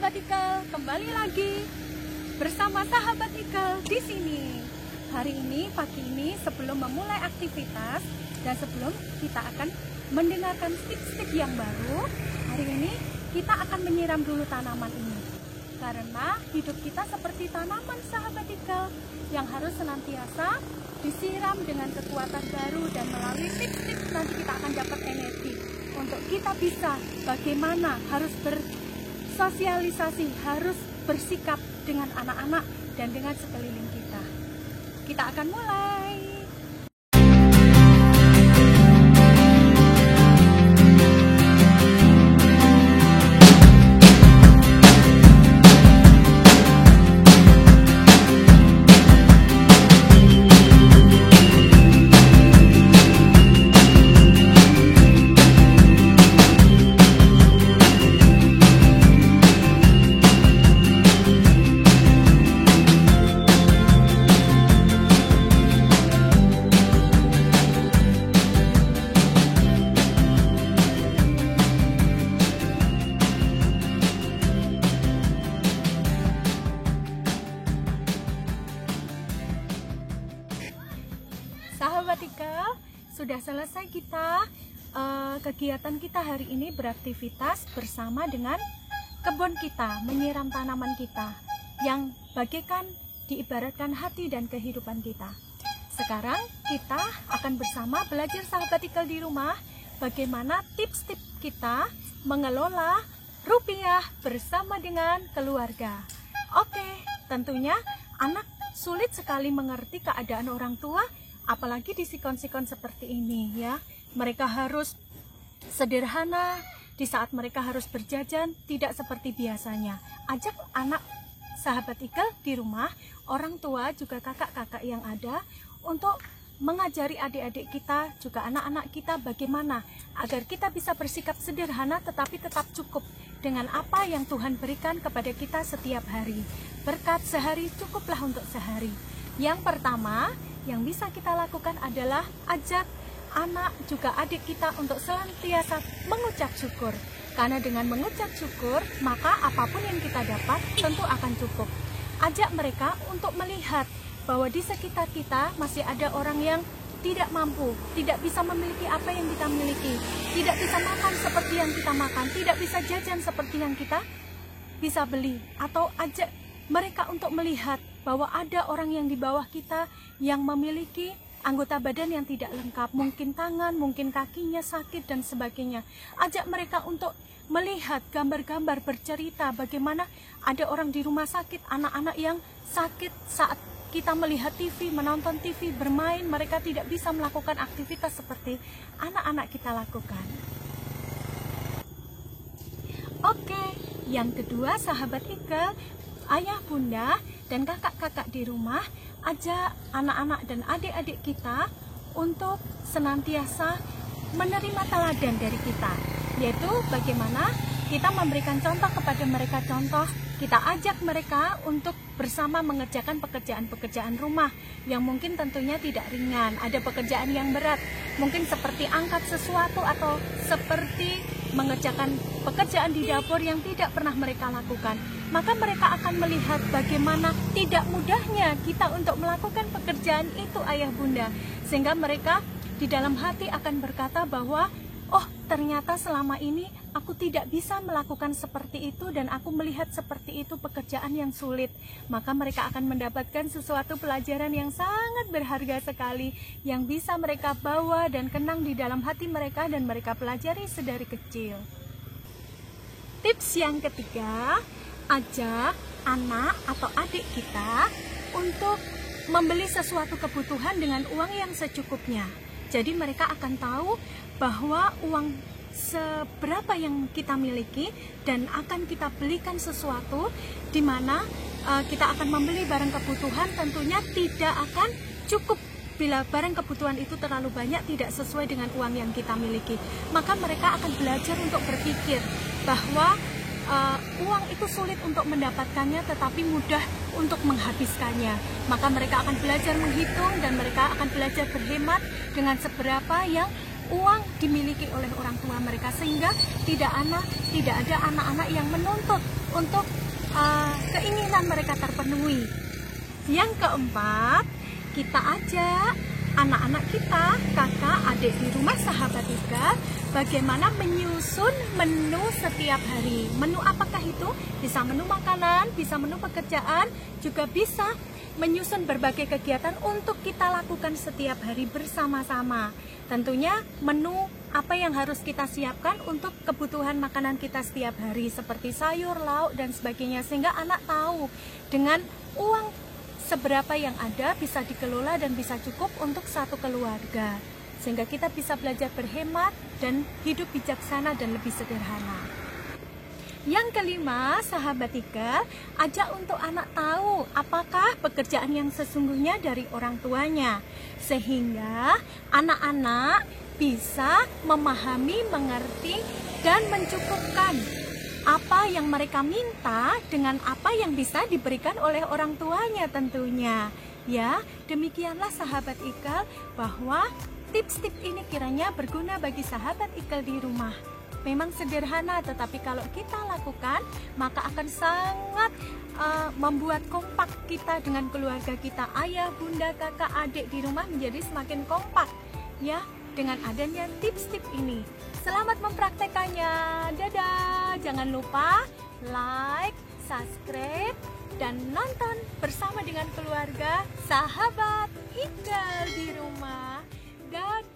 Sahabat Ikel, kembali lagi bersama Sahabat Ikel di sini. Hari ini, pagi ini, sebelum memulai aktivitas dan sebelum kita akan mendengarkan tips-tips yang baru, hari ini kita akan menyiram dulu tanaman ini. Karena hidup kita seperti tanaman Sahabat Ikel yang harus senantiasa disiram dengan kekuatan baru, dan melalui tips-tips nanti kita akan dapat energi untuk kita bisa bagaimana harus bersosialisasi, harus bersikap dengan anak-anak dan dengan sekeliling kita. Kita akan mulai. Sahabat Ikel, sudah selesai kita kegiatan kita hari ini beraktivitas bersama dengan kebun kita, menyiram tanaman kita yang bagaikan diibaratkan hati dan kehidupan kita. Sekarang kita akan bersama belajar Sahabat Ikel di rumah bagaimana tips-tips kita mengelola rupiah bersama dengan keluarga. Oke, tentunya anak sulit sekali mengerti keadaan orang tua, apalagi di sikon-sikon seperti ini ya. Mereka harus sederhana, di saat mereka harus berjajan tidak seperti biasanya. Ajak anak Sahabat Ikel di rumah, orang tua juga kakak-kakak yang ada, untuk mengajari adik-adik kita, juga anak-anak kita bagaimana agar kita bisa bersikap sederhana tetapi tetap cukup dengan apa yang Tuhan berikan kepada kita setiap hari. Berkat sehari cukuplah untuk sehari. Yang pertama yang bisa kita lakukan adalah ajak anak juga adik kita untuk senantiasa mengucap syukur. Karena dengan mengucap syukur, maka apapun yang kita dapat tentu akan cukup. Ajak mereka untuk melihat bahwa di sekitar kita masih ada orang yang tidak mampu, tidak bisa memiliki apa yang kita miliki, tidak bisa makan seperti yang kita makan, tidak bisa jajan seperti yang kita bisa beli. Atau ajak mereka untuk melihat bahwa ada orang yang di bawah kita yang memiliki anggota badan yang tidak lengkap, mungkin tangan, mungkin kakinya sakit dan sebagainya. Ajak mereka untuk melihat gambar-gambar, bercerita bagaimana ada orang di rumah sakit, anak-anak yang sakit saat kita melihat TV, menonton TV, bermain, mereka tidak bisa melakukan aktivitas seperti anak-anak kita lakukan. Oke, yang kedua Sahabat Ikel, ayah, bunda, dan kakak-kakak di rumah, ajak anak-anak dan adik-adik kita untuk senantiasa menerima teladan dari kita, yaitu bagaimana kita memberikan contoh kepada mereka. Contoh, kita ajak mereka untuk bersama mengerjakan pekerjaan-pekerjaan rumah yang mungkin tentunya tidak ringan. Ada pekerjaan yang berat, mungkin seperti angkat sesuatu atau seperti mengerjakan pekerjaan di dapur yang tidak pernah mereka lakukan. Maka mereka akan melihat bagaimana tidak mudahnya kita untuk melakukan pekerjaan itu, ayah bunda. Sehingga mereka di dalam hati akan berkata bahwa, oh ternyata selama ini aku tidak bisa melakukan seperti itu dan aku melihat seperti itu pekerjaan yang sulit. Maka mereka akan mendapatkan sesuatu pelajaran yang sangat berharga sekali, yang bisa mereka bawa dan kenang di dalam hati mereka dan mereka pelajari sedari kecil. Tips yang ketiga, ajak anak atau adik kita untuk membeli sesuatu kebutuhan dengan uang yang secukupnya. Jadi mereka akan tahu bahwa uang seberapa yang kita miliki dan akan kita belikan sesuatu di mana kita akan membeli barang kebutuhan, tentunya tidak akan cukup bila barang kebutuhan itu terlalu banyak, tidak sesuai dengan uang yang kita miliki. Maka mereka akan belajar untuk berpikir bahwa uang itu sulit untuk mendapatkannya tetapi mudah untuk menghabiskannya. Maka mereka akan belajar menghitung dan mereka akan belajar berhemat dengan seberapa yang uang dimiliki oleh orang tua mereka, sehingga tidak ada anak-anak yang menuntut untuk keinginan mereka terpenuhi. Yang keempat, kita ajak anak-anak kita, kakak, adik di rumah Sahabat Iqal, bagaimana menyusun menu setiap hari. Menu apakah itu? Bisa menu makanan, bisa menu pekerjaan, juga bisa menyusun berbagai kegiatan untuk kita lakukan setiap hari bersama-sama. Tentunya menu apa yang harus kita siapkan untuk kebutuhan makanan kita setiap hari, seperti sayur, lauk, dan sebagainya, sehingga anak tahu dengan uang seberapa yang ada bisa dikelola dan bisa cukup untuk satu keluarga, sehingga kita bisa belajar berhemat dan hidup bijaksana dan lebih sederhana. Yang kelima, Sahabat Iqal, ajak untuk anak tahu apakah pekerjaan yang sesungguhnya dari orang tuanya, sehingga anak-anak bisa memahami, mengerti, dan mencukupkan apa yang mereka minta dengan apa yang bisa diberikan oleh orang tuanya tentunya. Ya, demikianlah Sahabat Iqal, bahwa tips-tips ini kiranya berguna bagi Sahabat Iqal di rumah. Memang sederhana, tetapi kalau kita lakukan, maka akan sangat membuat kompak kita dengan keluarga kita. Ayah, bunda, kakak, adik di rumah menjadi semakin kompak, ya, dengan adanya tips-tips ini. Selamat mempraktekannya. Dadah. Jangan lupa like, subscribe, dan nonton bersama dengan keluarga Sahabat Iqal di rumah. Dadah.